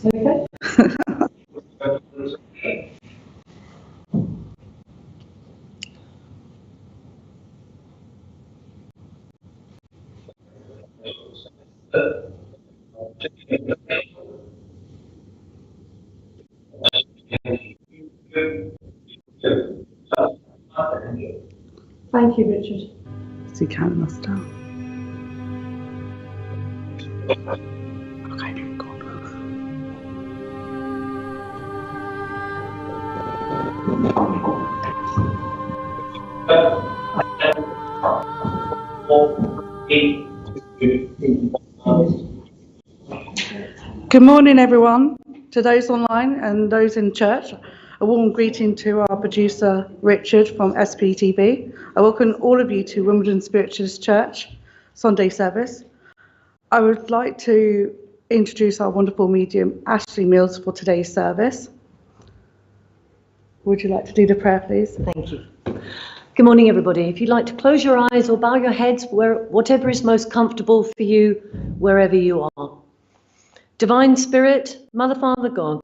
Okay. Thank you, Richard. Is he counting us down? Okay, go on. Good morning, everyone. To those online and those in church, a warm greeting to our producer, Richard from SPTV. I welcome all of you to Wimbledon Spiritualist Church Sunday service. I would like to introduce our wonderful medium, Ashley Mills, for today's service. Would you like to do the prayer, please? Thank you. Good morning, everybody. If you'd like to close your eyes or bow your heads, whatever is most comfortable for you, wherever you are. Divine Spirit, Mother, Father, God,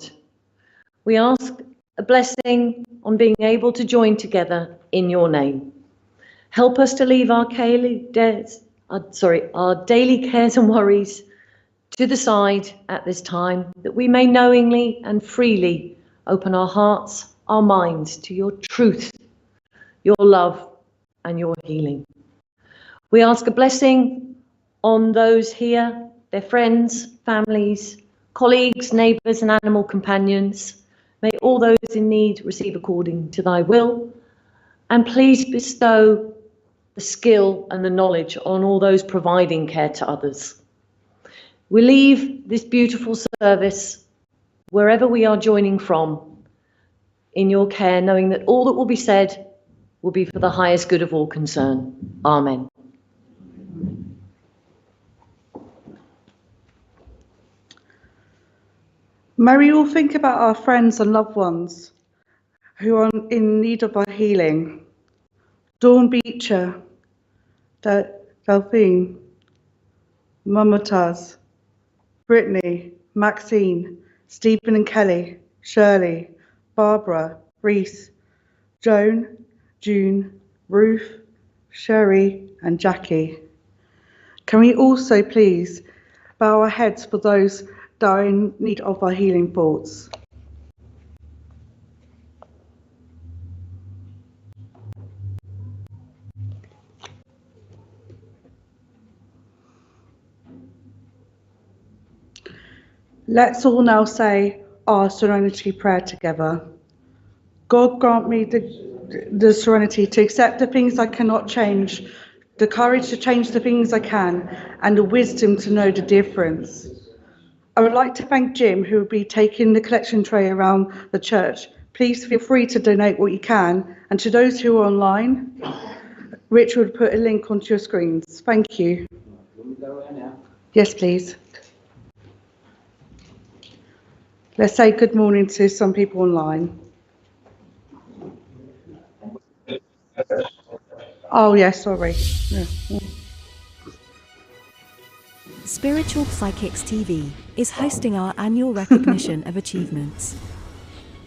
we ask a blessing on being able to join together in your name. Help us to leave our daily cares and worries to the side at this time, that we may knowingly and freely open our hearts, our minds to your truth, your love and your healing. We ask a blessing on those here, their friends, families, colleagues, neighbours and animal companions. May all those in need receive according to thy will, and please bestow the skill and the knowledge on all those providing care to others. We leave this beautiful service, wherever we are joining from, in your care, knowing that all that will be said will be for the highest good of all concerned. Amen. May we all think about our friends and loved ones who are in need of our healing. Dawn Beecher, Delphine, Mumtaz, Brittany, Maxine, Stephen and Kelly, Shirley, Barbara, Reese, Joan, June, Ruth, Sherry and Jackie. Can we also please bow our heads for those that are in need of our healing thoughts? Let's all now say our serenity prayer together. God grant me the serenity to accept the things I cannot change, the courage to change the things I can, and the wisdom to know the difference. I would like to thank Jim, who will be taking the collection tray around the church. Please feel free to donate what you can. And to those who are online, Richard would put a link onto your screens. Thank you. Yes, please. Let's say good morning to some people online. Oh, yes, sorry. Yeah. Spiritual Psychics TV is hosting our annual recognition of achievements,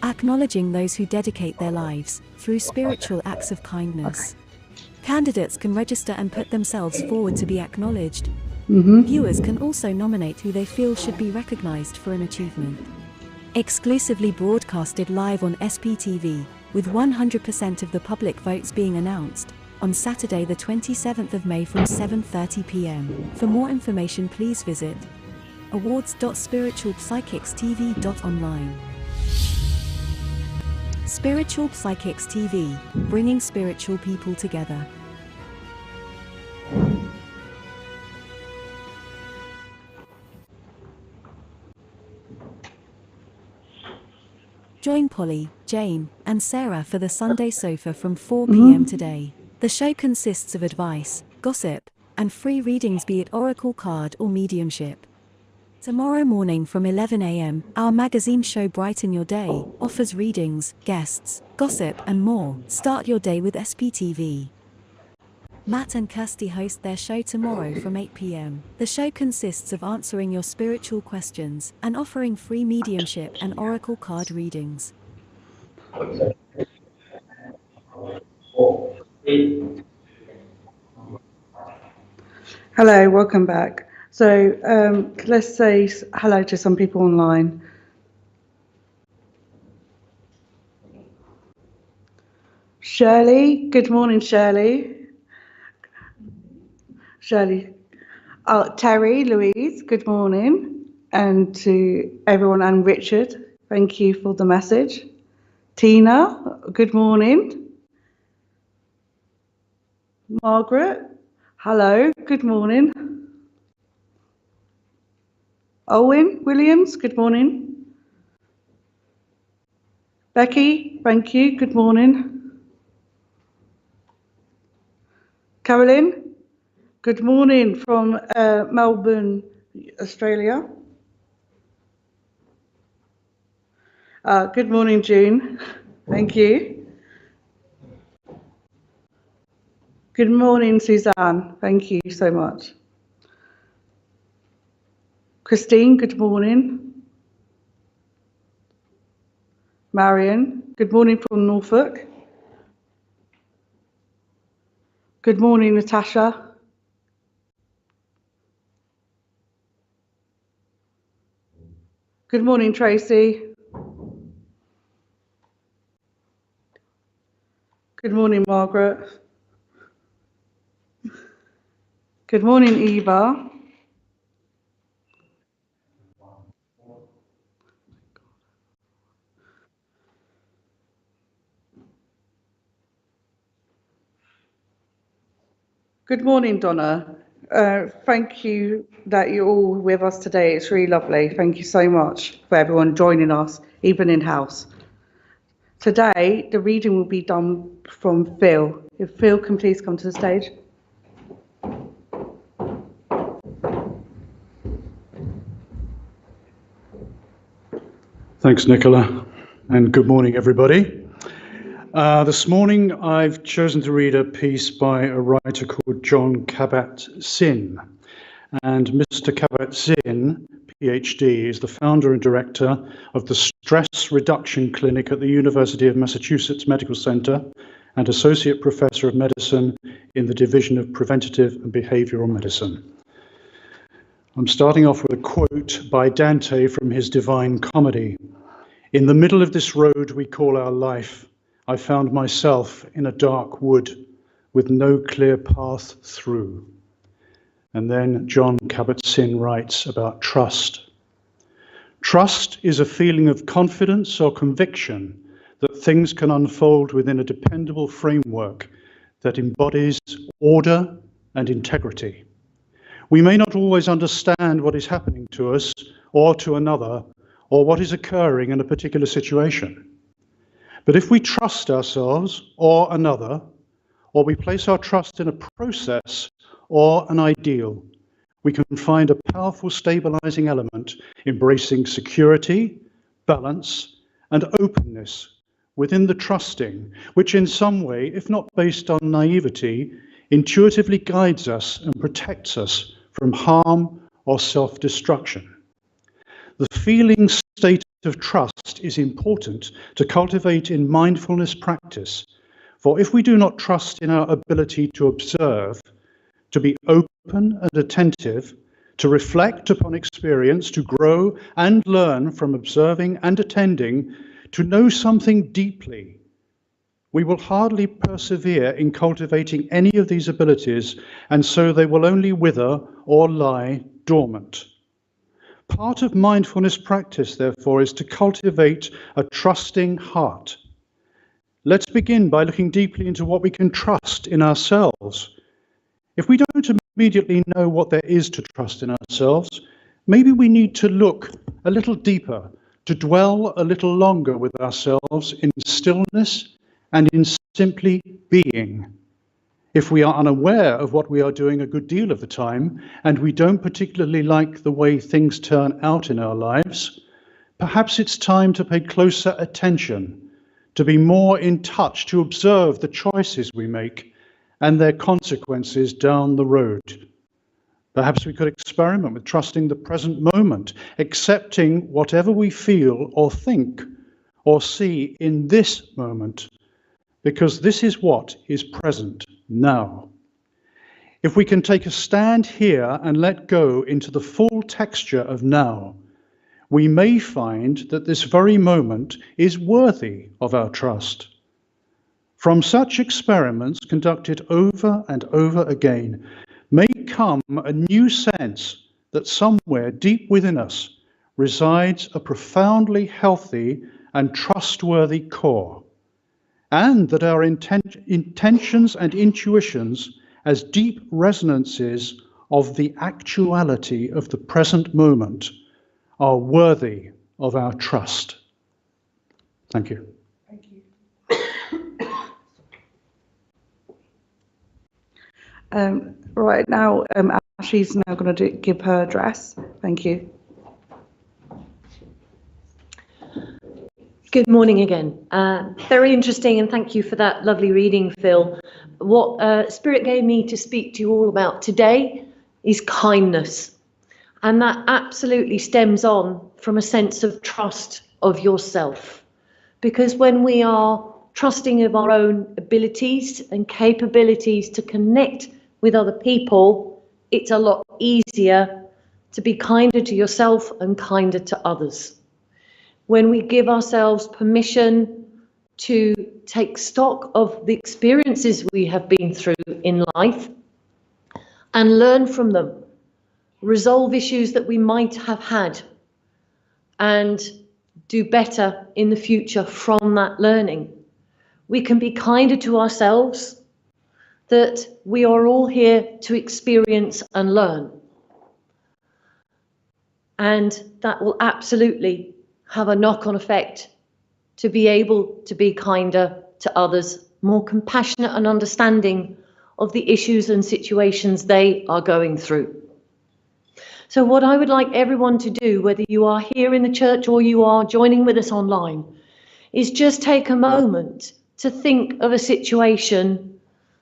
acknowledging those who dedicate their lives through spiritual acts of kindness. Candidates can register and put themselves forward to be acknowledged. Viewers can also nominate who they feel should be recognized for an achievement. Exclusively broadcasted live on SPTV, with 100% of the public votes being announced on Saturday the 27th of May from 7:30 p.m. For more information, please visit awards.spiritualpsychicstv.online. Spiritual Psychics TV, bringing spiritual people together. Join Polly, Jane, and Sarah for the Sunday Sofa from 4 p.m. today. The show consists of advice, gossip, and free readings, be it oracle card or mediumship. Tomorrow morning from 11 a.m, our magazine show Brighten Your Day offers readings, guests, gossip, and more. Start your day with SPTV. Matt and Kirsty host their show tomorrow from 8 p.m. The show consists of answering your spiritual questions and offering free mediumship and oracle card readings. Hello, welcome back. So let's say hello to some people online. Shirley, good morning, Shirley. Shirley. Terry, Louise, good morning. And to everyone, and Richard, thank you for the message. Tina, good morning. Margaret, hello, good morning. Owen Williams, good morning. Becky, thank you, good morning. Carolyn, good morning from Melbourne, Australia. Good morning, June, thank you. Good morning, Suzanne, thank you so much. Christine, good morning. Marion, good morning from Norfolk. Good morning, Natasha. Good morning, Tracy. Good morning, Margaret. Good morning, Eva. Good morning, Donna. Thank you that you're all with us today. It's really lovely. Thank you so much for everyone joining us, even in-house. Today, the reading will be done from Phil. If Phil can please come to the stage. Thanks, Nicola, and good morning, everybody. This morning, I've chosen to read a piece by a writer called John Kabat-Zinn. And Mr. Kabat-Zinn, PhD, is the founder and director of the Stress Reduction Clinic at the University of Massachusetts Medical Center and associate professor of medicine in the Division of Preventative and Behavioral Medicine. I'm starting off with a quote by Dante from his Divine Comedy. "In the middle of this road we call our life, I found myself in a dark wood with no clear path through." And then John Kabat-Zinn writes about trust. "Trust is a feeling of confidence or conviction that things can unfold within a dependable framework that embodies order and integrity. We may not always understand what is happening to us or to another, or what is occurring in a particular situation. But if we trust ourselves or another, or we place our trust in a process or an ideal, we can find a powerful stabilizing element embracing security, balance, and openness within the trusting, which in some way, if not based on naivety, intuitively guides us and protects us from harm or self-destruction. The feeling state of trust is important to cultivate in mindfulness practice, for if we do not trust in our ability to observe, to be open and attentive, to reflect upon experience, to grow and learn from observing and attending, to know something deeply, we will hardly persevere in cultivating any of these abilities, and so they will only wither or lie dormant. Part of mindfulness practice, therefore, is to cultivate a trusting heart. Let's begin by looking deeply into what we can trust in ourselves. If we don't immediately know what there is to trust in ourselves, maybe we need to look a little deeper, to dwell a little longer with ourselves in stillness and in simply being. If we are unaware of what we are doing a good deal of the time, and we don't particularly like the way things turn out in our lives, perhaps it's time to pay closer attention, to be more in touch, to observe the choices we make, and their consequences down the road. Perhaps we could experiment with trusting the present moment, accepting whatever we feel or think or see in this moment, because this is what is present now. If we can take a stand here and let go into the full texture of now, we may find that this very moment is worthy of our trust. From such experiments conducted over and over again may come a new sense that somewhere deep within us resides a profoundly healthy and trustworthy core, and that our intentions and intuitions as deep resonances of the actuality of the present moment are worthy of our trust. Thank you. Thank you. Right now, Ashley's now going to give her address. Thank you. Good morning again. Very interesting, and thank you for that lovely reading, Phil. What Spirit gave me to speak to you all about today is kindness. And that absolutely stems on from a sense of trust of yourself. Because when we are trusting of our own abilities and capabilities to connect with other people, it's a lot easier to be kinder to yourself and kinder to others. When we give ourselves permission to take stock of the experiences we have been through in life and learn from them, resolve issues that we might have had, and do better in the future from that learning, we can be kinder to ourselves, that we are all here to experience and learn. And that will absolutely have a knock-on effect to be able to be kinder to others, more compassionate and understanding of the issues and situations they are going through. So what I would like everyone to do, whether you are here in the church or you are joining with us online, is just take a moment to think of a situation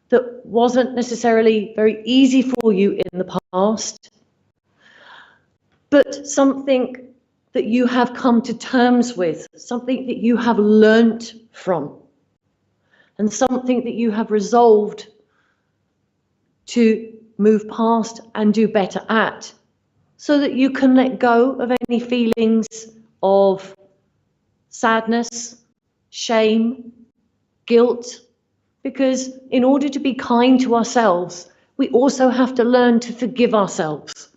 that wasn't necessarily very easy for you in the past, but something that you have come to terms with, something that you have learnt from, and something that you have resolved to move past and do better at, so that you can let go of any feelings of sadness, shame, guilt, because in order to be kind to ourselves, we also have to learn to forgive ourselves,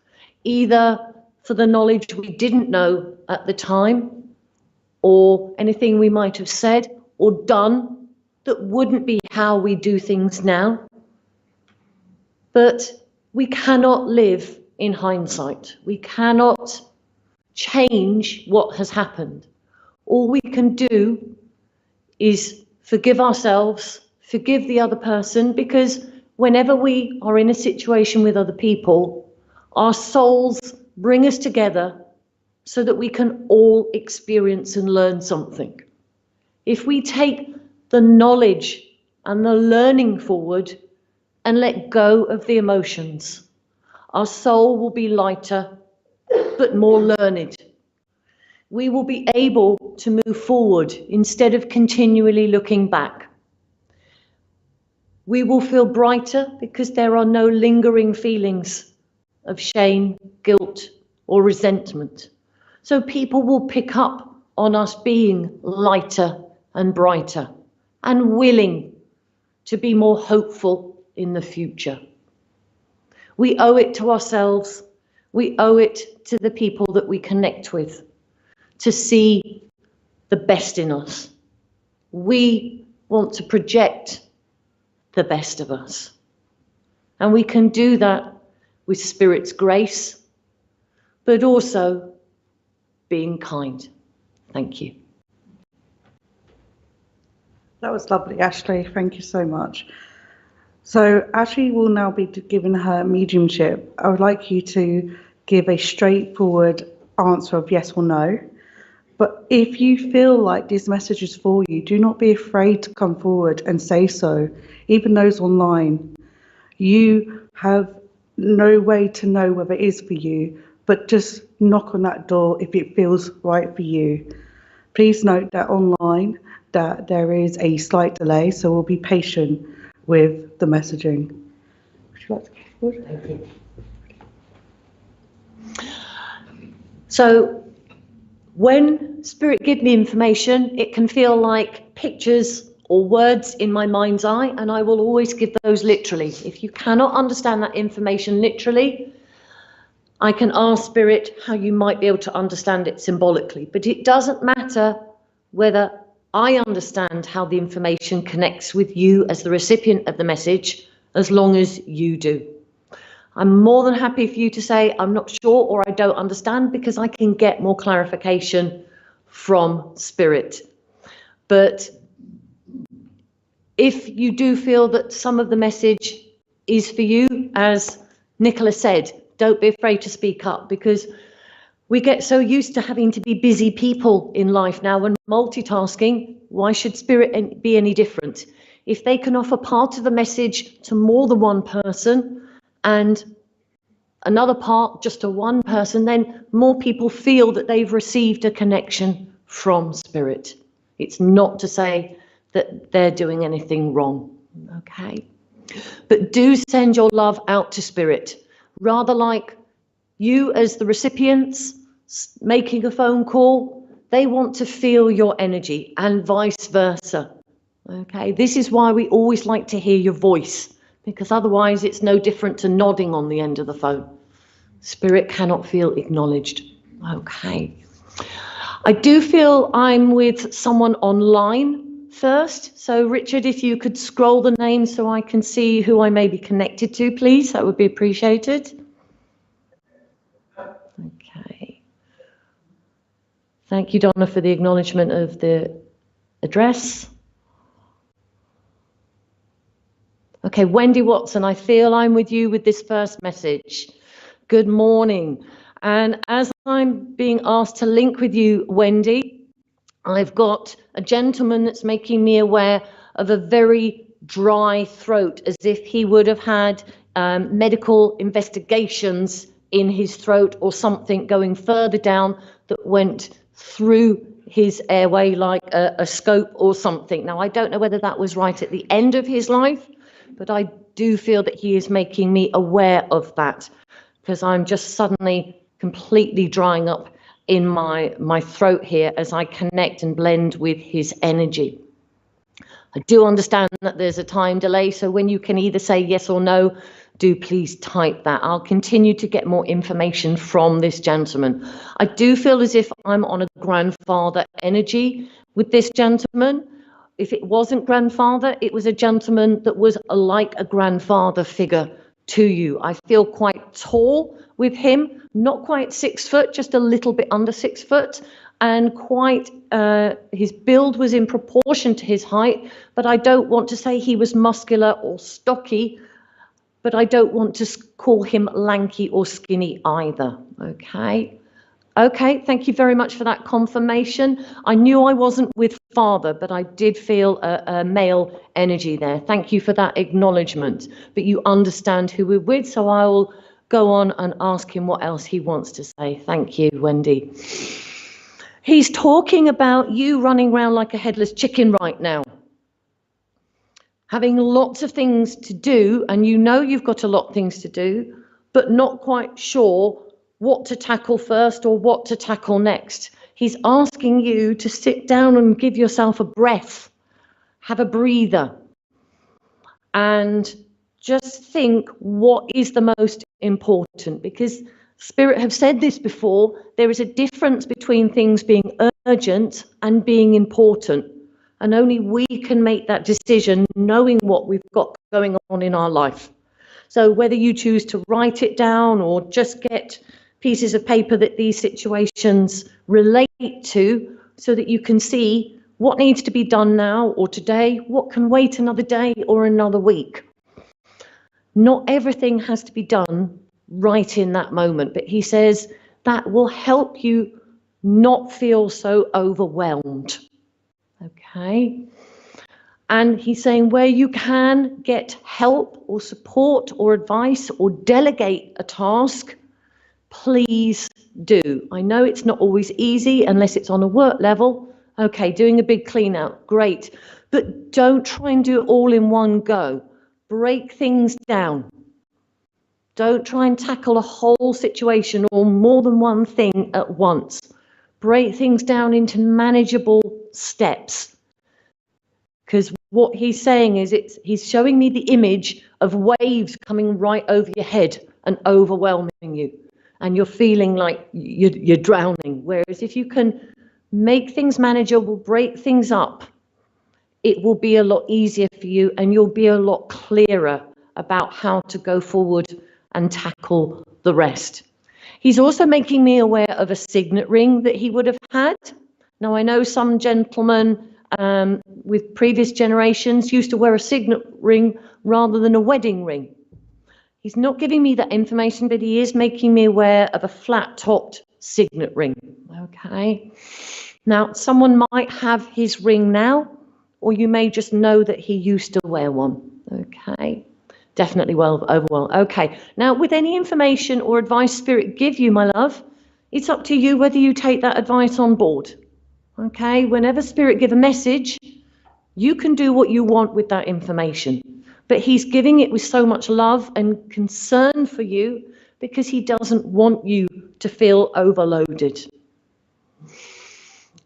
either for the knowledge we didn't know at the time, or anything we might have said or done that wouldn't be how we do things now. But we cannot live in hindsight. We cannot change what has happened. All we can do is forgive ourselves, forgive the other person, because whenever we are in a situation with other people, our souls bring us together so that we can all experience and learn something. If we take the knowledge and the learning forward and let go of the emotions, our soul will be lighter, but more learned. We will be able to move forward instead of continually looking back. We will feel brighter because there are no lingering feelings of shame, guilt, or resentment. So people will pick up on us being lighter and brighter and willing to be more hopeful in the future. We owe it to ourselves, we owe it to the people that we connect with to see the best in us. We want to project the best of us. And we can do that with Spirit's grace, but also being kind. Thank you. That was lovely, Ashley. Thank you so much. So Ashley will now be given her mediumship. I would like you to give a straightforward answer of yes or no, But if you feel like this message is for you, do not be afraid to come forward and say so. Even those online, you have no way to know whether it is for you, but just knock on that door if it feels right for you. Please note that online that there is a slight delay, so we'll be patient with the messaging. Would you like to go forward? Thank you. So when Spirit gives me information, it can feel like pictures or words in my mind's eye, and I will always give those literally. If you cannot understand that information literally, I can ask Spirit how you might be able to understand it symbolically. But it doesn't matter whether I understand how the information connects with you as the recipient of the message, as long as you do. I'm more than happy for you to say, I'm not sure or I don't understand, because I can get more clarification from Spirit. But if you do feel that some of the message is for you, as Nicola said, don't be afraid to speak up, because we get so used to having to be busy people in life now and multitasking. Why should Spirit be any different? If they can offer part of the message to more than one person and another part just to one person, then more people feel that they've received a connection from Spirit. It's not to say that they're doing anything wrong, okay? But do send your love out to Spirit, rather like you as the recipients making a phone call, they want to feel your energy and vice versa, okay? This is why we always like to hear your voice, because otherwise it's no different to nodding on the end of the phone. Spirit cannot feel acknowledged, okay? I do feel I'm with someone online first. So Richard, if you could scroll the name so I can see who I may be connected to, please, that would be appreciated. Okay. Thank you, Donna, for the acknowledgement of the address. Okay, Wendy Watson, I feel I'm with you with this first message. Good morning. And as I'm being asked to link with you, Wendy, I've got a gentleman that's making me aware of a very dry throat, as if he would have had medical investigations in his throat or something going further down that went through his airway like a scope or something. Now, I don't know whether that was right at the end of his life, but I do feel that he is making me aware of that, because I'm just suddenly completely drying up in my throat here as I connect and blend with his energy. I do understand that there's a time delay, so when you can either say yes or no, do please type that. I'll continue to get more information from this gentleman. I do feel as if I'm on a grandfather energy with this gentleman. If it wasn't grandfather, it was a gentleman that was like a grandfather figure to you. I feel quite tall with him, not quite 6 foot, just a little bit under 6 foot, and quite his build was in proportion to his height, but I don't want to say he was muscular or stocky, but I don't want to call him lanky or skinny either, okay? Okay, thank you very much for that confirmation. I knew I wasn't with father, but I did feel a male energy there. Thank you for that acknowledgement. But you understand who we're with, so I will go on and ask him what else he wants to say. Thank you, Wendy. He's talking about you running around like a headless chicken right now, having lots of things to do, and you know you've got a lot of things to do, but not quite sure what to tackle first or what to tackle next. He's asking you to sit down and give yourself a breath, have a breather, and just think what is the most important, because Spirit have said this before, there is a difference between things being urgent and being important, and only we can make that decision knowing what we've got going on in our life. So whether you choose to write it down or just get pieces of paper that these situations relate to, so that you can see what needs to be done now or today, what can wait another day or another week. Not everything has to be done right in that moment, but he says that will help you not feel so overwhelmed. Okay. And he's saying where you can get help or support or advice or delegate a task, please do. I know it's not always easy unless it's on a work level. Okay, doing a big clean out, great. But don't try and do it all in one go. Break things down. Don't try and tackle a whole situation or more than one thing at once. Break things down into manageable steps. Because what he's saying is he's showing me the image of waves coming right over your head and overwhelming you. And you're feeling like you're drowning. Whereas if you can make things manageable, break things up, it will be a lot easier for you and you'll be a lot clearer about how to go forward and tackle the rest. He's also making me aware of a signet ring that he would have had. Now, I know some gentlemen with previous generations used to wear a signet ring rather than a wedding ring. He's not giving me that information, but he is making me aware of a flat-topped signet ring. Okay. Now, someone might have his ring now, or you may just know that he used to wear one. Okay. Definitely well overwhelmed. Okay. Now, with any information or advice Spirit give you, my love, it's up to you whether you take that advice on board. Okay. Whenever Spirit give a message, you can do what you want with that information. But he's giving it with so much love and concern for you because he doesn't want you to feel overloaded.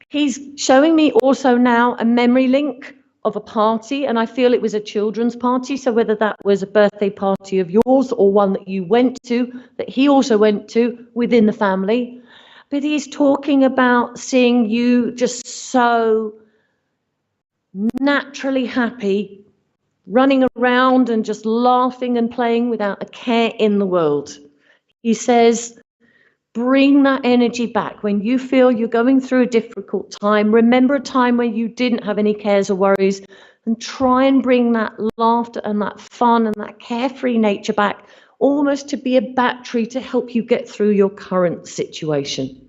He's showing me also now a memory link of a party, and I feel it was a children's party. So whether that was a birthday party of yours or one that you went to, that he also went to within the family. But he's talking about seeing you just so naturally happy, running around and just laughing and playing without a care in the world. He says, bring that energy back. When you feel you're going through a difficult time, remember a time when you didn't have any cares or worries, and try and bring that laughter and that fun and that carefree nature back, almost to be a battery to help you get through your current situation.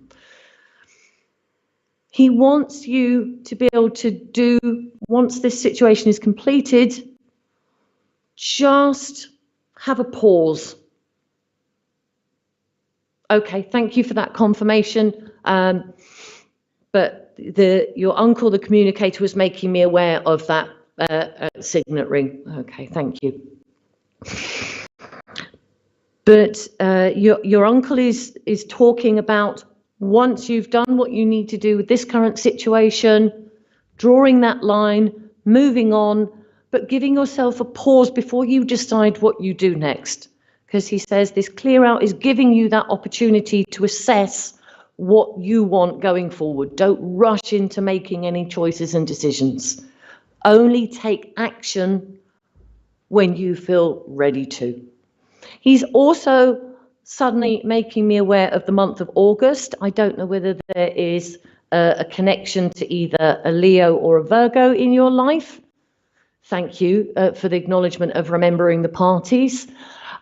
He wants you to be able to do, once this situation is completed, just have a pause. Okay, thank you for that confirmation. But your uncle, the communicator, was making me aware of that signet ring. Okay, thank you. But your uncle is talking about once you've done what you need to do with this current situation, drawing that line, moving on, but giving yourself a pause before you decide what you do next. Because he says this clear out is giving you that opportunity to assess what you want going forward. Don't rush into making any choices and decisions. Only take action when you feel ready to. He's also suddenly making me aware of the month of August. I don't know whether there is a connection to either a Leo or a Virgo in your life. Thank you for the acknowledgement of remembering the parties.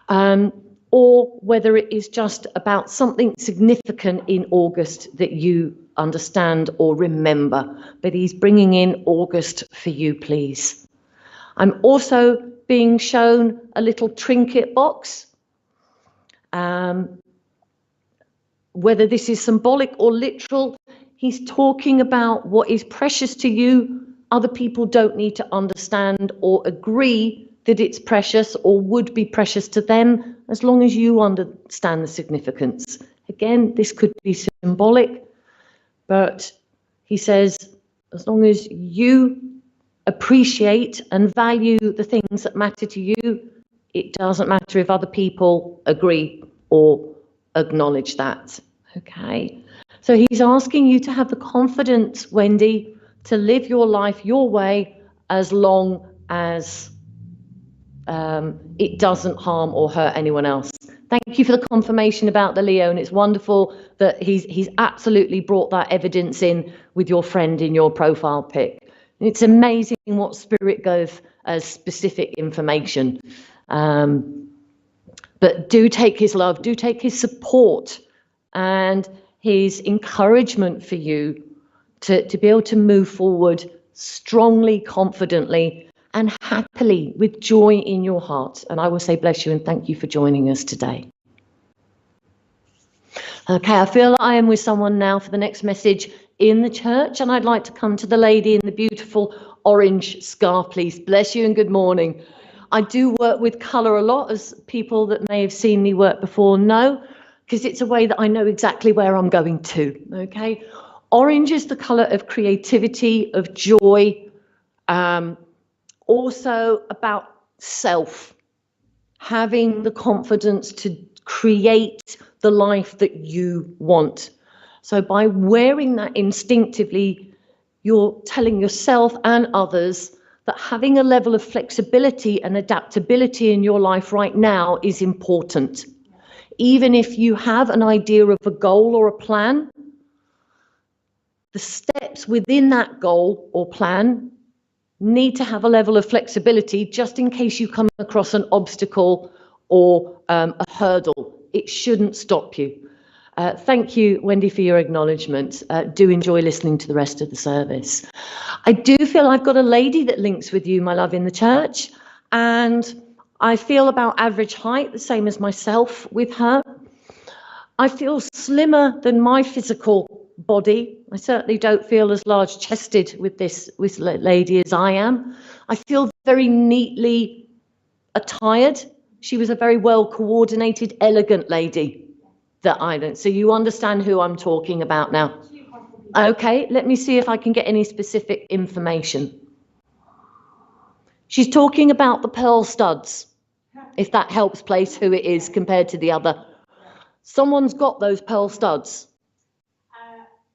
Or whether it is just about something significant in August that you understand or remember. But he's bringing in August for you, please. I'm also being shown a little trinket box. Whether this is symbolic or literal, he's talking about what is precious to you. Other people don't need to understand or agree that it's precious or would be precious to them, as long as you understand the significance. Again, this could be symbolic, but he says, as long as you appreciate and value the things that matter to you, it doesn't matter if other people agree or acknowledge that. Okay. So he's asking you to have the confidence, Wendy, to live your life your way as long as it doesn't harm or hurt anyone else. Thank you for the confirmation about the Leo, and it's wonderful that he's absolutely brought that evidence in with your friend in your profile pic. It's amazing what Spirit gives as specific information. But do take his love, do take his support. And his encouragement for you to be able to move forward strongly, confidently, and happily with joy in your heart. And I will say bless you and thank you for joining us today. Okay, I feel that I am with someone now for the next message in the church, and I'd like to come to the lady in the beautiful orange scarf, please. Bless you and good morning. I do work with colour a lot, as people that may have seen me work before know, because it's a way that I know exactly where I'm going to, okay? Orange is the colour of creativity, of joy, also about self, having the confidence to create the life that you want. So by wearing that instinctively, you're telling yourself and others that having a level of flexibility and adaptability in your life right now is important. Even if you have an idea of a goal or a plan, the steps within that goal or plan need to have a level of flexibility just in case you come across an obstacle or a hurdle. It shouldn't stop you. Thank you, Wendy, for your acknowledgement. Do enjoy listening to the rest of the service. I do feel I've got a lady that links with you, my love, in the church, and I feel about average height, the same as myself with her. I feel slimmer than my physical body. I certainly don't feel as large-chested with this lady as I am. I feel very neatly attired. She was a very well-coordinated, elegant lady that I don't. So you understand who I'm talking about now. Okay, let me see if I can get any specific information. She's talking about the pearl studs, if that helps place who it is compared to the other. Someone's got those pearl studs.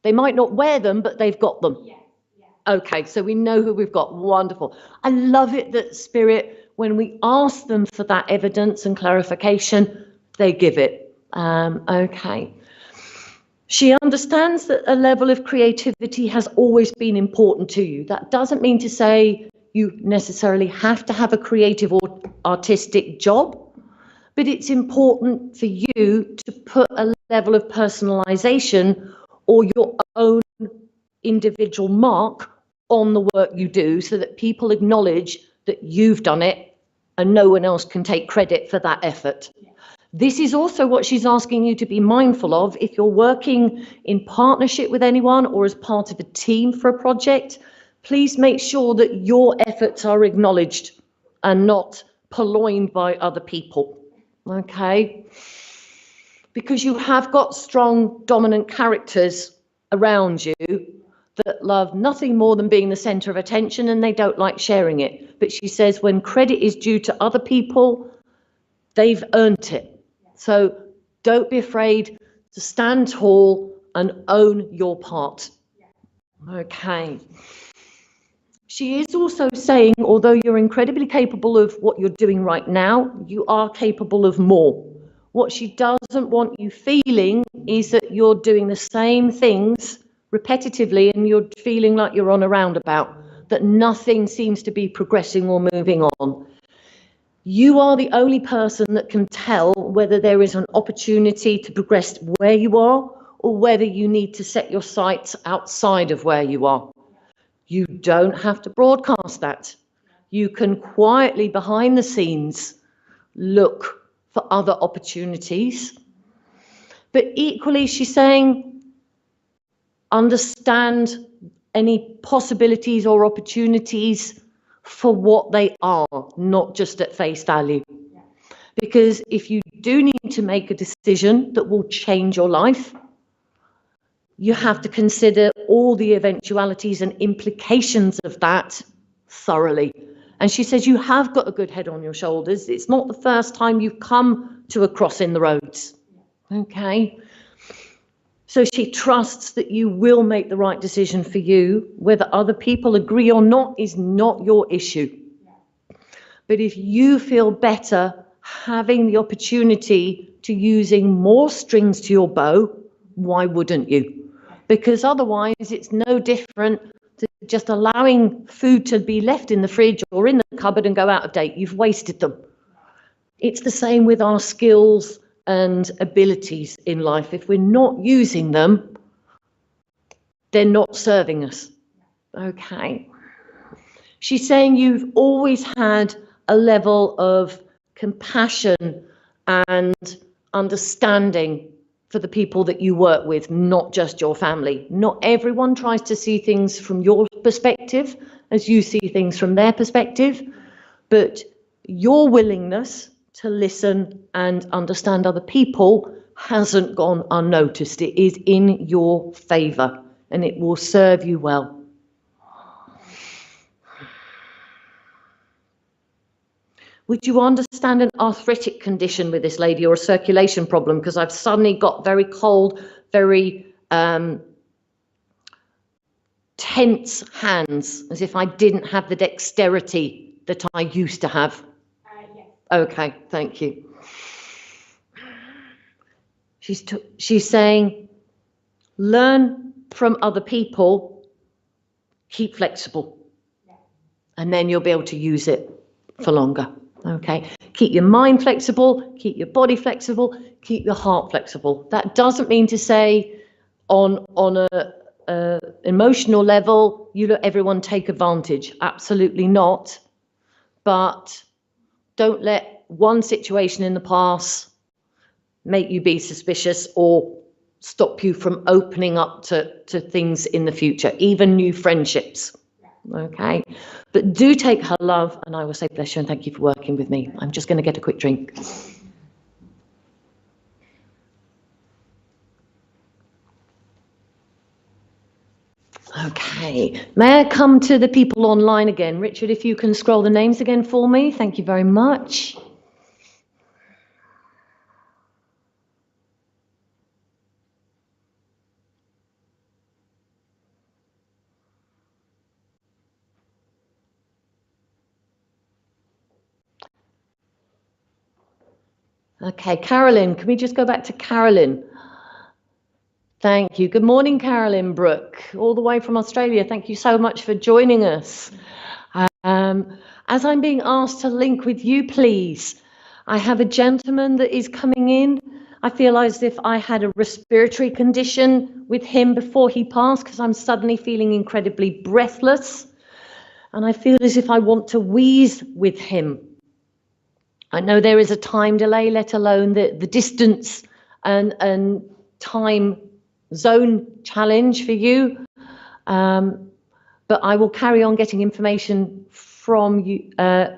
They might not wear them, but they've got them. Okay, so we know who we've got. Wonderful. I love it that Spirit, when we ask them for that evidence and clarification, they give it. Okay. She understands that a level of creativity has always been important to you. That doesn't mean to say you necessarily have to have a creative or artistic job, but it's important for you to put a level of personalization or your own individual mark on the work you do so that people acknowledge that you've done it and no one else can take credit for that effort. This is also what she's asking you to be mindful of if you're working in partnership with anyone or as part of a team for a project. Please make sure that your efforts are acknowledged and not purloined by other people, okay? Because you have got strong, dominant characters around you that love nothing more than being the center of attention, and they don't like sharing it. But she says when credit is due to other people, they've earned it. So don't be afraid to stand tall and own your part. Okay. She is also saying, although you're incredibly capable of what you're doing right now, you are capable of more. What she doesn't want you feeling is that you're doing the same things repetitively and you're feeling like you're on a roundabout, that nothing seems to be progressing or moving on. You are the only person that can tell whether there is an opportunity to progress where you are or whether you need to set your sights outside of where you are. You don't have to broadcast that. You can quietly, behind the scenes, look for other opportunities. But equally, she's saying, understand any possibilities or opportunities for what they are, not just at face value. Because if you do need to make a decision that will change your life, you have to consider all the eventualities and implications of that thoroughly. And she says you have got a good head on your shoulders. It's not the first time you've come to a cross in the roads. Okay? So she trusts that you will make the right decision for you. Whether other people agree or not is not your issue. But if you feel better having the opportunity to using more strings to your bow, why wouldn't you? Because otherwise it's no different to just allowing food to be left in the fridge or in the cupboard and go out of date. You've wasted them. It's the same with our skills and abilities in life. If we're not using them, they're not serving us. Okay. She's saying you've always had a level of compassion and understanding for the people that you work with, not just your family. Not everyone tries to see things from your perspective as you see things from their perspective, but your willingness to listen and understand other people hasn't gone unnoticed. It is in your favour and it will serve you well. Would you understand an arthritic condition with this lady or a circulation problem? Because I've suddenly got very cold, very tense hands, as if I didn't have the dexterity that I used to have. Yes. Okay, thank you. She's saying, learn from other people, keep flexible, and then you'll be able to use it for longer. Okay, keep your mind flexible, keep your body flexible, keep your heart flexible. That doesn't mean to say on a emotional level, you let everyone take advantage. Absolutely not. But don't let one situation in the past make you be suspicious or stop you from opening up to things in the future, even new friendships. Okay, but do take her love, and I will say bless you and thank you for working with me. I'm just going to get a quick drink. Okay, may I come to the people online again? Richard, if you can scroll the names again for me, thank you very much. Okay, Carolyn, can we just go back to Carolyn? Thank you. Good morning, Carolyn Brooke, all the way from Australia. Thank you so much for joining us. As I'm being asked to link with you, please, I have a gentleman that is coming in. I feel as if I had a respiratory condition with him before he passed, because I'm suddenly feeling incredibly breathless. And I feel as if I want to wheeze with him. I know there is a time delay, let alone the distance and time zone challenge for you. But I will carry on getting information from you,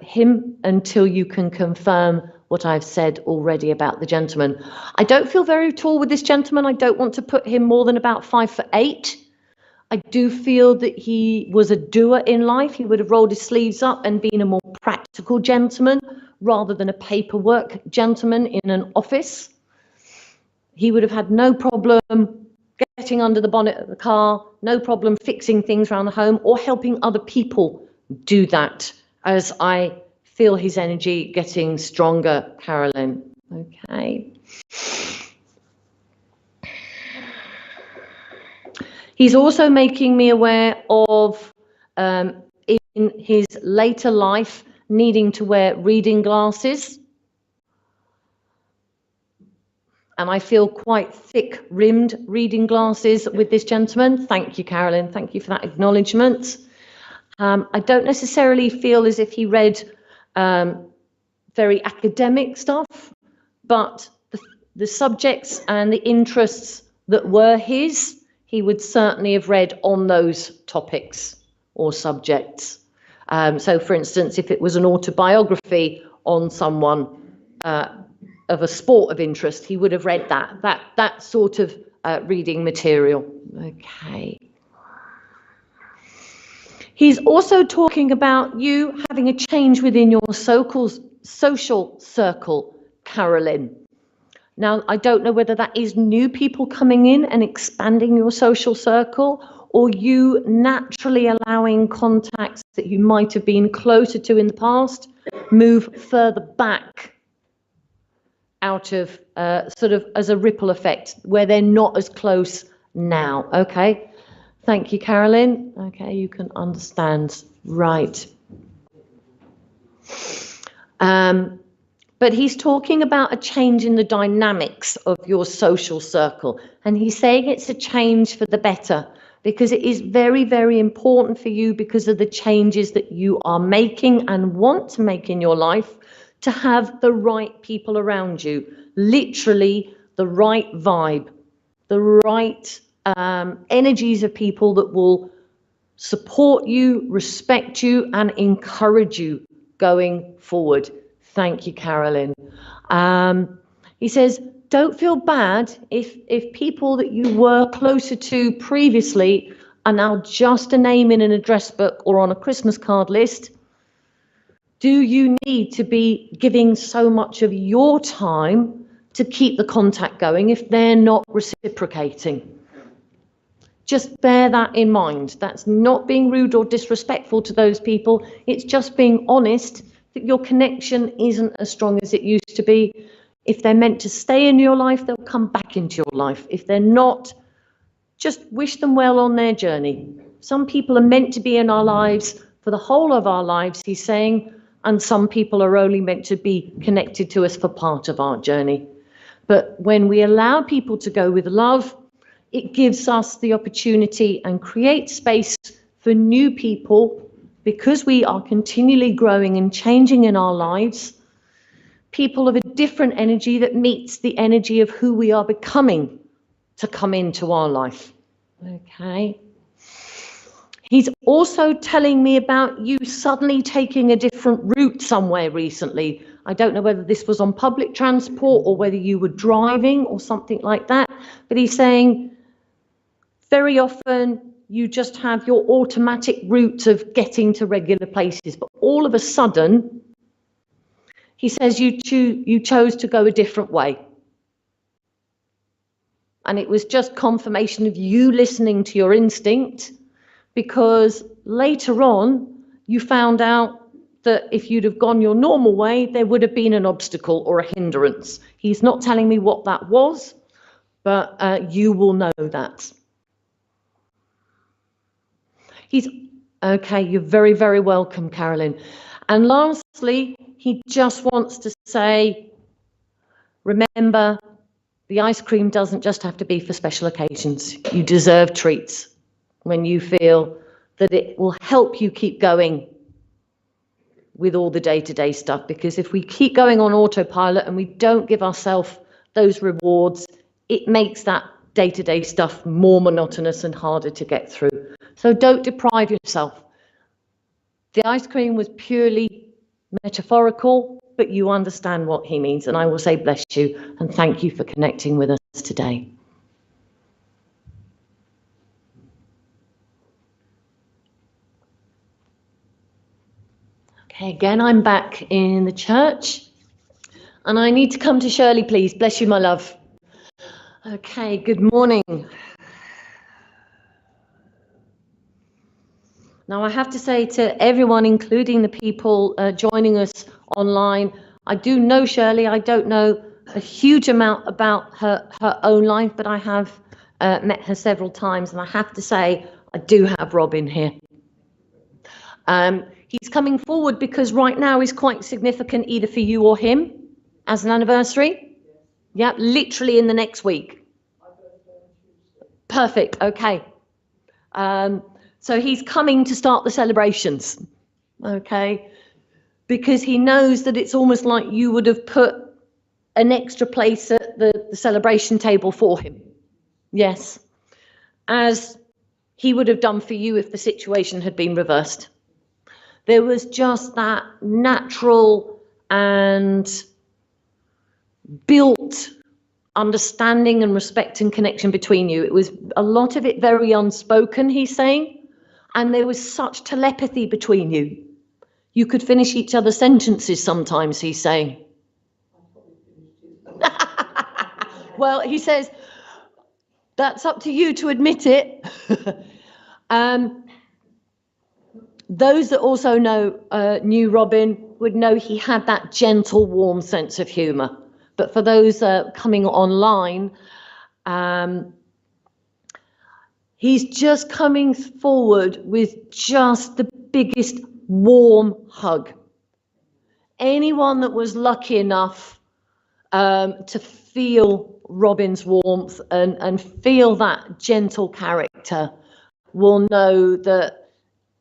him until you can confirm what I've said already about the gentleman. I don't feel very tall with this gentleman. I don't want to put him more than about 5'8". I do feel that he was a doer in life. He would have rolled his sleeves up and been a more practical gentleman rather than a paperwork gentleman in an office. He would have had no problem getting under the bonnet of the car, no problem fixing things around the home or helping other people do that, as I feel his energy getting stronger, Carolyn. Okay. He's also making me aware of, in his later life, needing to wear reading glasses. And I feel quite thick-rimmed reading glasses with this gentleman. Thank you, Carolyn. Thank you for that acknowledgement. I don't necessarily feel as if he read very academic stuff, but the subjects and the interests that were his, he would certainly have read on those topics or subjects. So, for instance, if it was an autobiography on someone of a sport of interest, he would have read that sort of reading material. Okay. He's also talking about you having a change within your social circle, Carolyn. Now, I don't know whether that is new people coming in and expanding your social circle, or you naturally allowing contacts that you might have been closer to in the past move further back out of sort of as a ripple effect where they're not as close now. Okay. Thank you, Carolyn. Okay, you can understand. Right. But But he's talking about a change in the dynamics of your social circle. And he's saying it's a change for the better, because it is very, very important for you, because of the changes that you are making and want to make in your life, to have the right people around you, literally the right vibe, the right energies of people that will support you, respect you, and encourage you going forward. Thank you, Carolyn. He says, don't feel bad if people that you were closer to previously are now just a name in an address book or on a Christmas card list. Do you need to be giving so much of your time to keep the contact going if they're not reciprocating? Just bear that in mind. That's not being rude or disrespectful to those people. It's just being honest that your connection isn't as strong as it used to be. If they're meant to stay in your life, they'll come back into your life. If they're not, just wish them well on their journey. Some people are meant to be in our lives for the whole of our lives, he's saying, and some people are only meant to be connected to us for part of our journey. But when we allow people to go with love, it gives us the opportunity and creates space for new people, because we are continually growing and changing in our lives. People of a different energy that meets the energy of who we are becoming to come into our life. Okay. He's also telling me about you suddenly taking a different route somewhere recently. I don't know whether this was on public transport or whether you were driving or something like that, but he's saying very often you just have your automatic route of getting to regular places, but all of a sudden, he says you chose to go a different way. And it was just confirmation of you listening to your instinct, because later on you found out that if you'd have gone your normal way, there would have been an obstacle or a hindrance. He's not telling me what that was, but you will know that. Okay, you're very, very welcome, Carolyn. And lastly, he just wants to say, remember, the ice cream doesn't just have to be for special occasions. You deserve treats when you feel that it will help you keep going with all the day-to-day stuff. Because if we keep going on autopilot and we don't give ourselves those rewards, it makes that day-to-day stuff more monotonous and harder to get through. So don't deprive yourself. The ice cream was purely metaphorical, but you understand what he means. And I will say bless you and thank you for connecting with us today. Okay, again, I'm back in the church. And I need to come to Shirley, please. Bless you, my love. Okay, good morning. Now, I have to say to everyone, including the people joining us online, I do know Shirley. I don't know a huge amount about her own life, but I have met her several times, and I have to say I do have Robin here. He's coming forward because right now is quite significant either for you or him as an anniversary. Yeah, literally in the next week. Perfect, okay. So he's coming to start the celebrations, okay? Because he knows that it's almost like you would have put an extra place at the celebration table for him. Yes, as he would have done for you if the situation had been reversed. There was just that natural and built understanding and respect and connection between you. It was a lot of it very unspoken, he's saying. And there was such telepathy between you. You could finish each other's sentences sometimes, he's saying. Well, he says, that's up to you to admit it. Those that also knew Robin would know he had that gentle, warm sense of humour. But for those coming online, he's just coming forward with just the biggest warm hug. anyone that was lucky enough to feel Robin's warmth and feel that gentle character will know that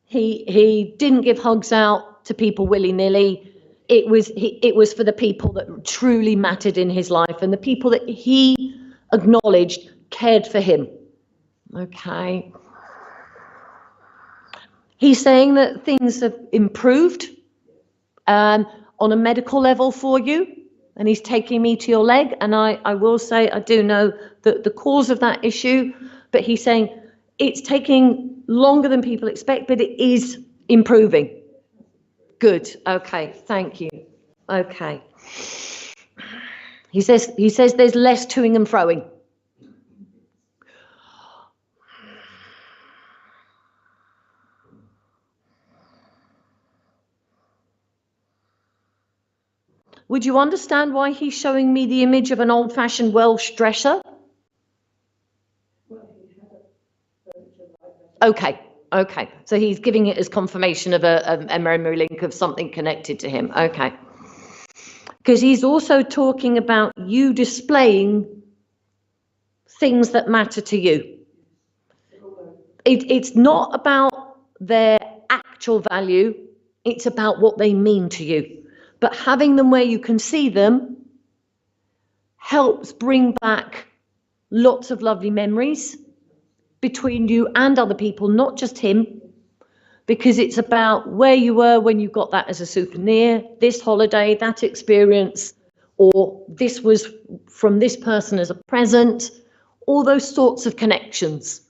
he didn't give hugs out to people willy-nilly. It was for the people that truly mattered in his life and the people that he acknowledged cared for him. Okay. He's saying that things have improved on a medical level for you, and he's taking me to your leg. And I will say, I do know that the cause of that issue, but he's saying it's taking longer than people expect, but it is improving. Good. Okay. Thank you. Okay. He says there's less toing and froing. Would you understand why he's showing me the image of an old-fashioned Welsh dresser? Okay. Okay, so he's giving it as confirmation of a memory link of something connected to him. Okay. Because he's also talking about you displaying things that matter to you. It's not about their actual value, it's about what they mean to you. But having them where you can see them helps bring back lots of lovely memories between you and other people, not just him, because it's about where you were when you got that as a souvenir, this holiday, that experience, or this was from this person as a present, all those sorts of connections.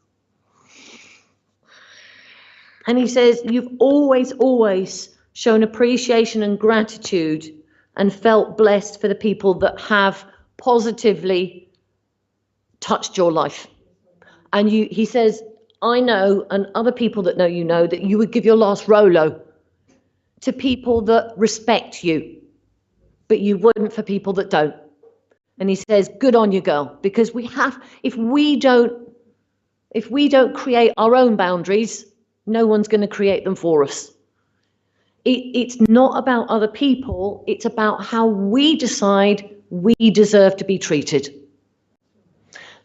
And he says, you've always shown appreciation and gratitude and felt blessed for the people that have positively touched your life. And he says, I know, and other people that know you know, that you would give your last Rolo to people that respect you, but you wouldn't for people that don't. And he says, good on you, girl, because if we don't create our own boundaries, no one's going to create them for us. It's not about other people, it's about how we decide we deserve to be treated.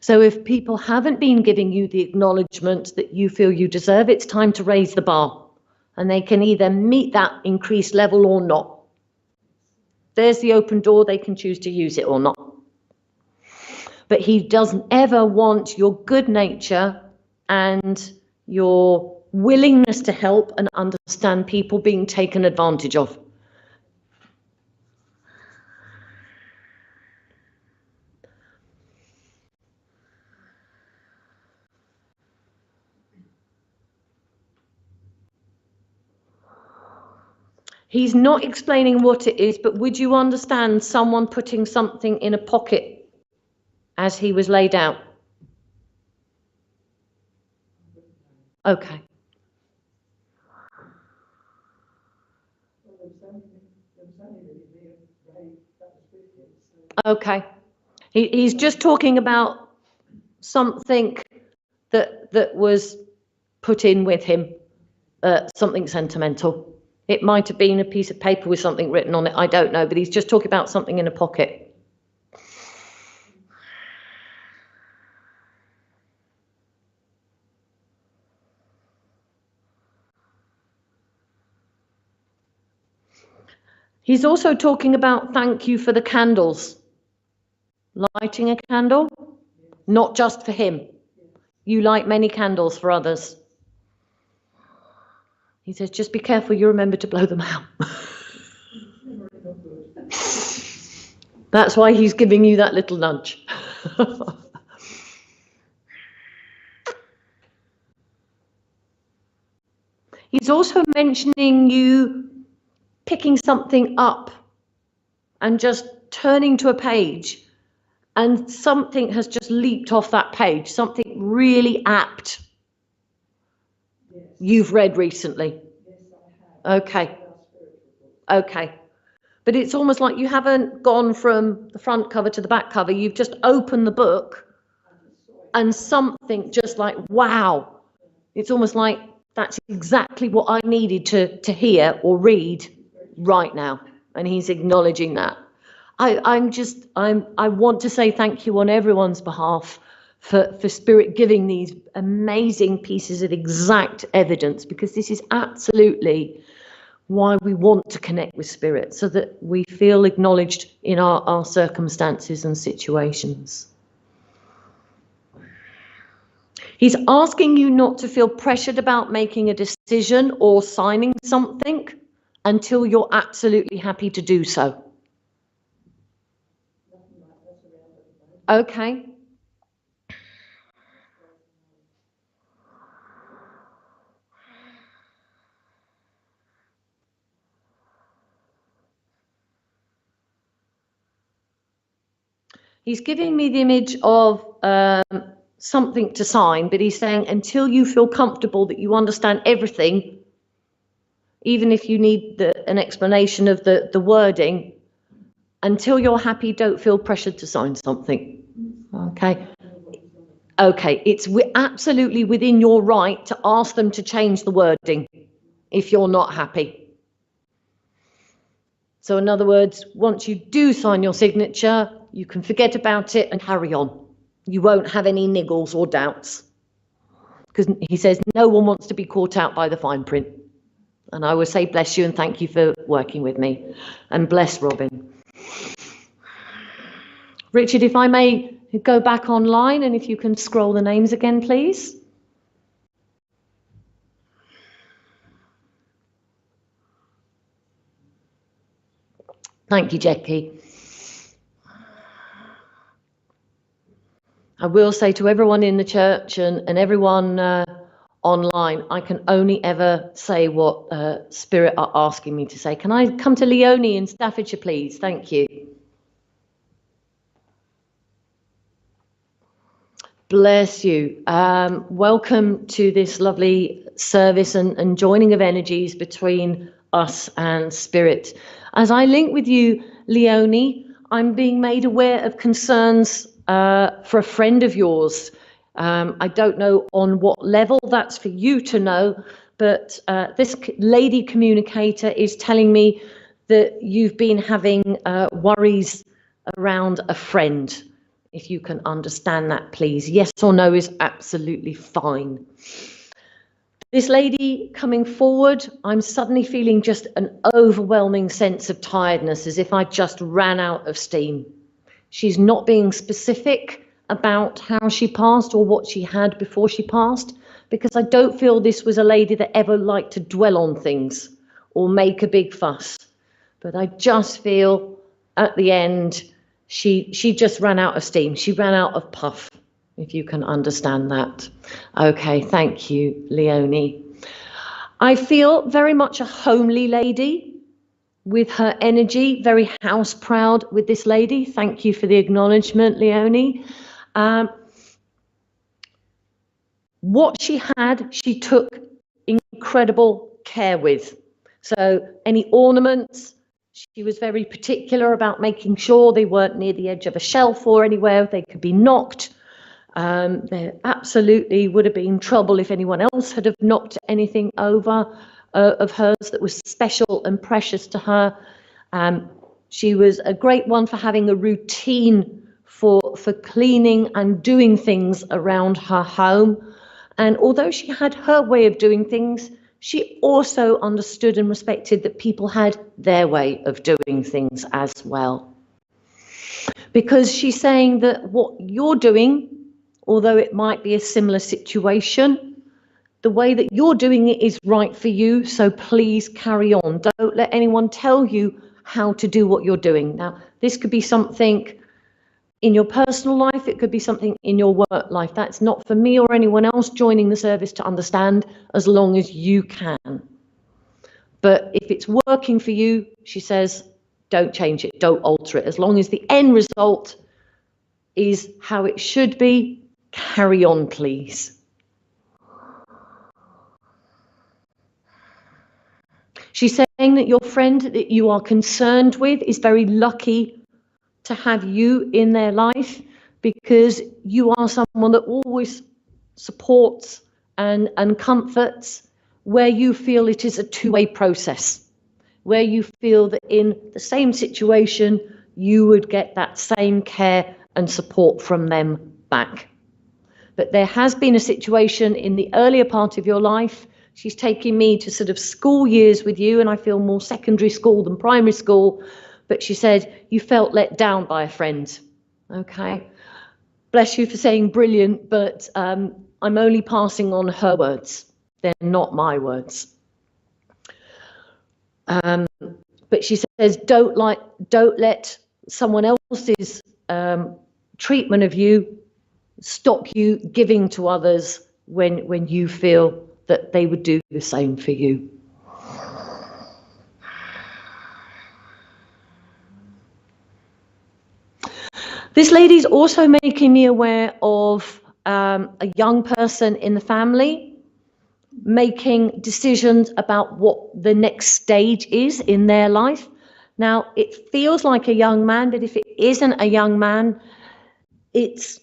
So if people haven't been giving you the acknowledgement that you feel you deserve, it's time to raise the bar. And they can either meet that increased level or not. There's the open door, they can choose to use it or not. But he doesn't ever want your good nature and your willingness to help and understand people being taken advantage of. He's not explaining what it is, but would you understand someone putting something in a pocket as he was laid out? Okay. Okay. He's just talking about something that was put in with him, something sentimental. It might have been a piece of paper with something written on it, I don't know, but he's just talking about something in a pocket. He's also talking about thank you for the candles. Lighting a candle, not just for him. You light many candles for others. He says, just be careful you remember to blow them out. That's why he's giving you that little nudge. He's also mentioning you picking something up and just turning to a page, and something has just leaped off that page, something really apt. Yes. You've read recently. Yes, I have. Okay. Okay. But it's almost like you haven't gone from the front cover to the back cover. You've just opened the book and something just like, wow. It's almost like that's exactly what I needed to hear or read right now. and he's acknowledging that. I want to say thank you on everyone's behalf for Spirit giving these amazing pieces of exact evidence, because this is absolutely why we want to connect with Spirit, so that we feel acknowledged in our circumstances and situations. He's asking you not to feel pressured about making a decision or signing something until you're absolutely happy to do so. Okay. He's giving me the image of something to sign, but he's saying until you feel comfortable that you understand everything, even if you need an explanation of the wording, until you're happy, don't feel pressured to sign something. Okay. Okay, it's absolutely within your right to ask them to change the wording if you're not happy. So in other words, once you do sign your signature, you can forget about it and carry on. You won't have any niggles or doubts. Because he says no one wants to be caught out by the fine print. And I would say bless you and thank you for working with me. And bless Robin. Richard, if I may go back online, and if you can scroll the names again, please. Thank you, Jackie. I will say to everyone in the church and everyone online, I can only ever say what Spirit are asking me to say. Can I come to Leonie in Staffordshire, please? Thank you. Bless you. Welcome to this lovely service and joining of energies between us and Spirit. As I link with you, Leonie, I'm being made aware of concerns for a friend of yours. I don't know on what level that's for you to know, but this lady communicator is telling me that you've been having worries around a friend. If you can understand that, please. Yes or no is absolutely fine. This lady coming forward, I'm suddenly feeling just an overwhelming sense of tiredness, as if I just ran out of steam. She's not being specific about how she passed or what she had before she passed, because I don't feel this was a lady that ever liked to dwell on things or make a big fuss. But I just feel at the end, she just ran out of steam. She ran out of puff, if you can understand that. Okay, thank you, Leonie. I feel very much a homely lady with her energy, very house proud with this lady. Thank you for the acknowledgement, Leonie. What she had, she took incredible care with. So any ornaments, she was very particular about making sure they weren't near the edge of a shelf or anywhere they could be knocked. There absolutely would have been trouble if anyone else had have knocked anything over of hers that was special and precious to her. She was a great one for having a routine for cleaning and doing things around her home. And although she had her way of doing things, she also understood and respected that people had their way of doing things as well. Because she's saying that what you're doing, although it might be a similar situation, the way that you're doing it is right for you, so please carry on. Don't let anyone tell you how to do what you're doing. Now, this could be something in your personal life, it could be something in your work life. That's not for me or anyone else joining the service to understand, as long as you can. But if it's working for you, she says, don't change it, don't alter it. As long as the end result is how it should be, carry on, please. She's saying that your friend that you are concerned with is very lucky to have you in their life, because you are someone that always supports and comforts where you feel it is a two-way process. where you feel that in the same situation, you would get that same care and support from them back. But there has been a situation in the earlier part of your life. She's taking me to sort of school years with you, and I feel more secondary school than primary school. But she said you felt let down by a friend. Okay. Bless you for saying brilliant, but I'm only passing on her words. They're not my words. But she says, don't let someone else's treatment of you stop you giving to others when you feel that they would do the same for you. This lady's also making me aware of a young person in the family making decisions about what the next stage is in their life. Now, it feels like a young man, but if it isn't a young man, it's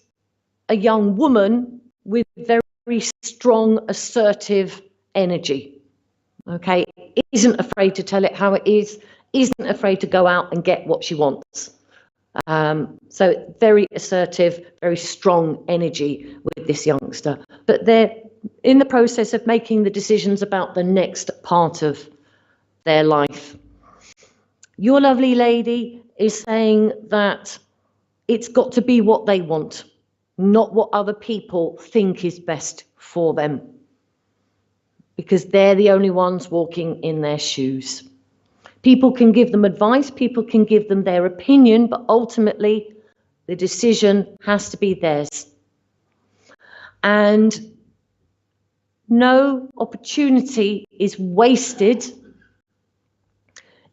a young woman with very strong, assertive energy. Okay, isn't afraid to tell it how it is, isn't afraid to go out and get what she wants. So very assertive, very strong energy with this youngster. But they're in the process of making the decisions about the next part of their life. Your lovely lady is saying that it's got to be what they want, not what other people think is best for them, because they're the only ones walking in their shoes. People can give them advice, people can give them their opinion, but ultimately the decision has to be theirs. And no opportunity is wasted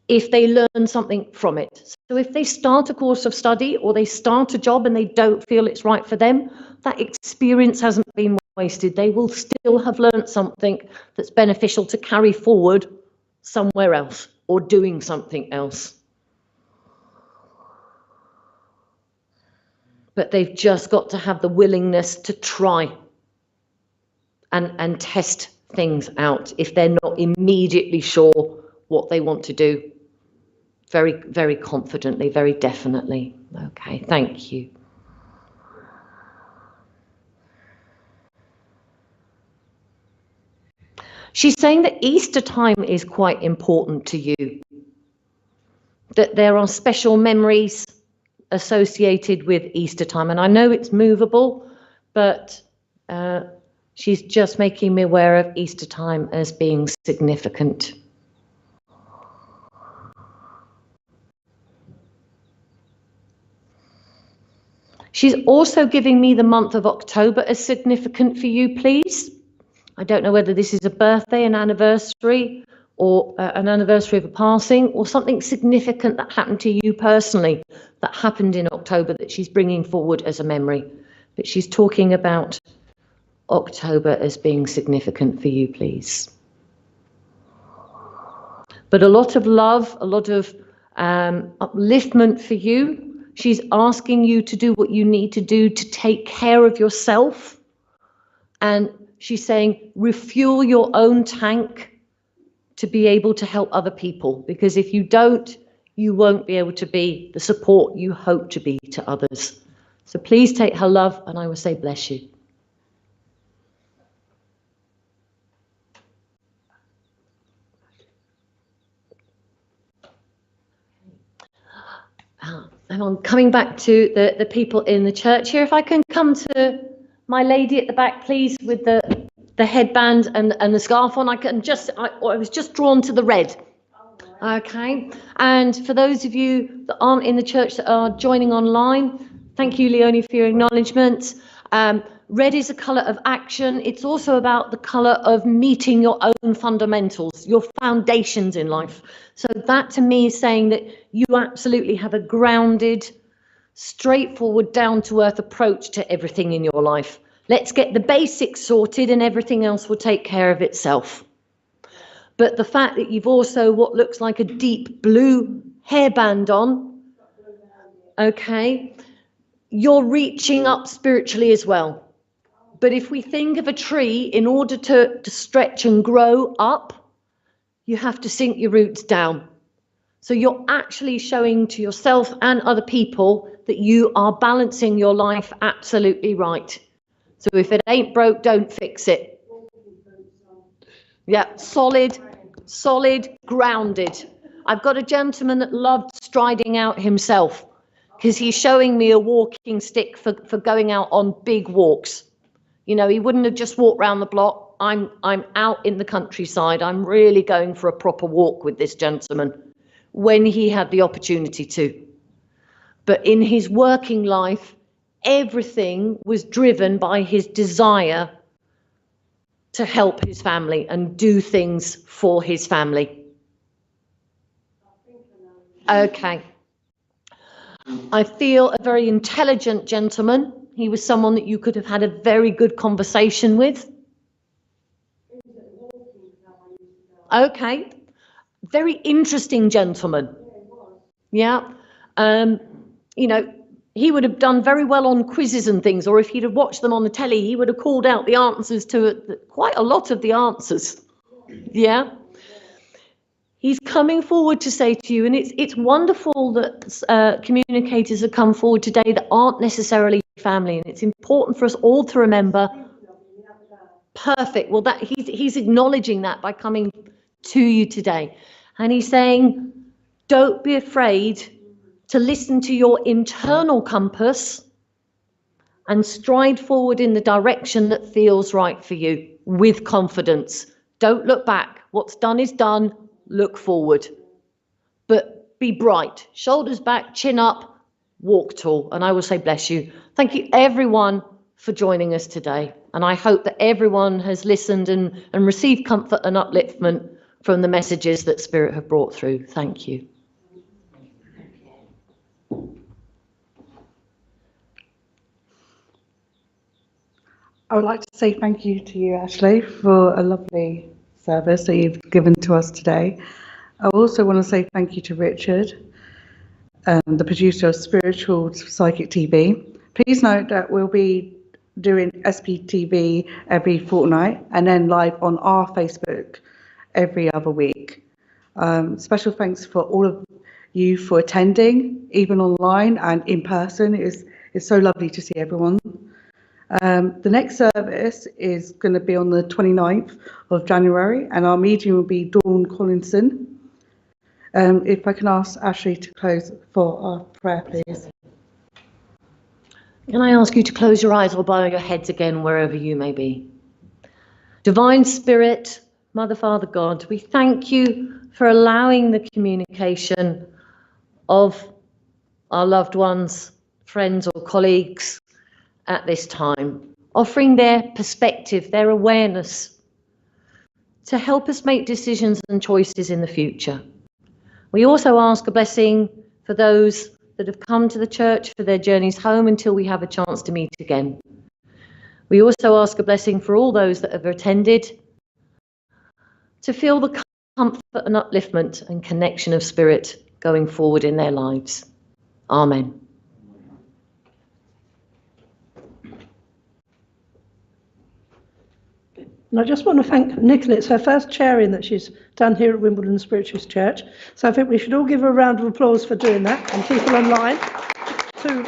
if they learn something from it. So if they start a course of study or they start a job and they don't feel it's right for them, that experience hasn't been wasted. They will still have learned something that's beneficial to carry forward somewhere else or doing something else. But they've just got to have the willingness to try and test things out if they're not immediately sure what they want to do. Very, very confidently, very definitely. Okay, thank you. She's saying that Easter time is quite important to you, that there are special memories associated with Easter time. And I know it's movable, but she's just making me aware of Easter time as being significant. She's also giving me the month of October as significant for you, please. I don't know whether this is a birthday, an anniversary, or an anniversary of a passing, or something significant that happened to you personally that happened in October that she's bringing forward as a memory. But she's talking about October as being significant for you, please. But a lot of love, a lot of upliftment for you. She's asking you to do what you need to do to take care of yourself. And she's saying, refuel your own tank to be able to help other people. Because if you don't, you won't be able to be the support you hope to be to others. So please take her love, and I will say bless you. And I'm coming back to the people in the church here. If I can come to my lady at the back, please, with the headband and the scarf on. I was just drawn to the red. Okay. And for those of you that aren't in the church that are joining online, thank you, Leonie, for your acknowledgement. Red is a colour of action. It's also about the colour of meeting your own fundamentals, your foundations in life. So that to me is saying that you absolutely have a grounded, straightforward, down-to-earth approach to everything in your life. Let's get the basics sorted and everything else will take care of itself. But the fact that you've also what looks like a deep blue hairband on, okay, you're reaching up spiritually as well. But if we think of a tree, in order to stretch and grow up, you have to sink your roots down. So you're actually showing to yourself and other people that you are balancing your life absolutely right. So if it ain't broke, don't fix it. Yeah, solid, grounded. I've got a gentleman that loved striding out himself because he's showing me a walking stick for going out on big walks. You know, he wouldn't have just walked round the block. I'm out in the countryside. I'm really going for a proper walk with this gentleman when he had the opportunity to. But in his working life, everything was driven by his desire to help his family and do things for his family. Okay. I feel a very intelligent gentleman. He was someone that you could have had a very good conversation with. Okay. Very interesting gentleman. Yeah. You know, he would have done very well on quizzes and things, or if he'd have watched them on the telly, he would have called out the answers to quite a lot of the answers. Yeah. He's coming forward to say to you, and it's wonderful that communicators have come forward today that aren't necessarily family, and it's important for us all to remember. Perfect. Well, that he's acknowledging that by coming to you today, and he's saying, don't be afraid to listen to your internal compass and stride forward in the direction that feels right for you with confidence. Don't look back. What's done is done. Look forward. But be bright. Shoulders back, chin up, walk tall. And I will say bless you. Thank you, everyone, for joining us today. And I hope that everyone has listened and received comfort and upliftment from the messages that Spirit have brought through. Thank you. I would like to say thank you to you, Ashley, for a lovely service that you've given to us today. I also want to say thank you to Richard, the producer of Spiritual Psychic TV. Please note that we'll be doing SPTV every fortnight and then live on our Facebook every other week. Special thanks for all of you for attending, even online and in person. It's so lovely to see everyone. The next service is going to be on the 29th of January, and our medium will be Dawn Collinson. If I can ask Ashley to close for our prayer, please. Can I ask you to close your eyes or bow your heads again, wherever you may be? Divine Spirit, Mother, Father, God, we thank you for allowing the communication of our loved ones, friends or colleagues at this time, offering their perspective, their awareness to help us make decisions and choices in the future. We also ask a blessing for those that have come to the church for their journeys home until we have a chance to meet again. We also ask a blessing for all those that have attended to feel the comfort and upliftment and connection of Spirit going forward in their lives. Amen. And I just want to thank Nicola. It's her first chairing that she's done here at Wimbledon Spiritualist Church. So I think we should all give her a round of applause for doing that, and people online to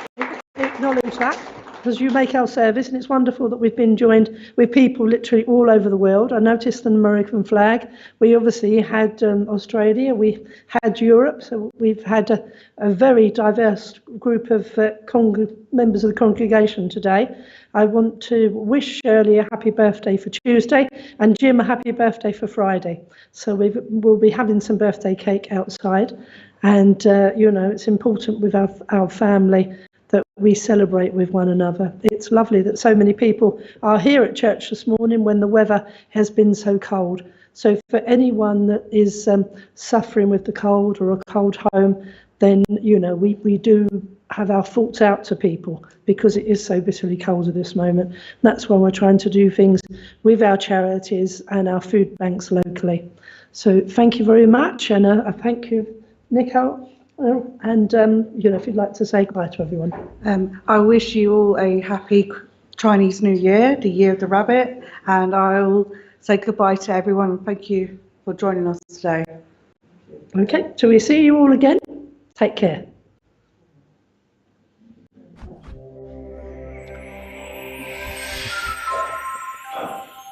acknowledge that, because you make our service, and it's wonderful that we've been joined with people literally all over the world. I noticed the American flag. We obviously had Australia, we had Europe, so we've had a very diverse group of members of the congregation today. I want to wish Shirley a happy birthday for Tuesday and Jim a happy birthday for Friday. So we'll be having some birthday cake outside, and you know, it's important with our family that we celebrate with one another. It's lovely that so many people are here at church this morning when the weather has been so cold. So for anyone that is suffering with the cold or a cold home, then, you know, we do have our thoughts out to people, because it is so bitterly cold at this moment. That's why we're trying to do things with our charities and our food banks locally. So thank you very much, and I thank you, Nico. And you know, if you'd like to say goodbye to everyone. I wish you all a happy Chinese New Year, the Year of the Rabbit, and I'll say goodbye to everyone and thank you for joining us today. Okay, till we see you all again, take care.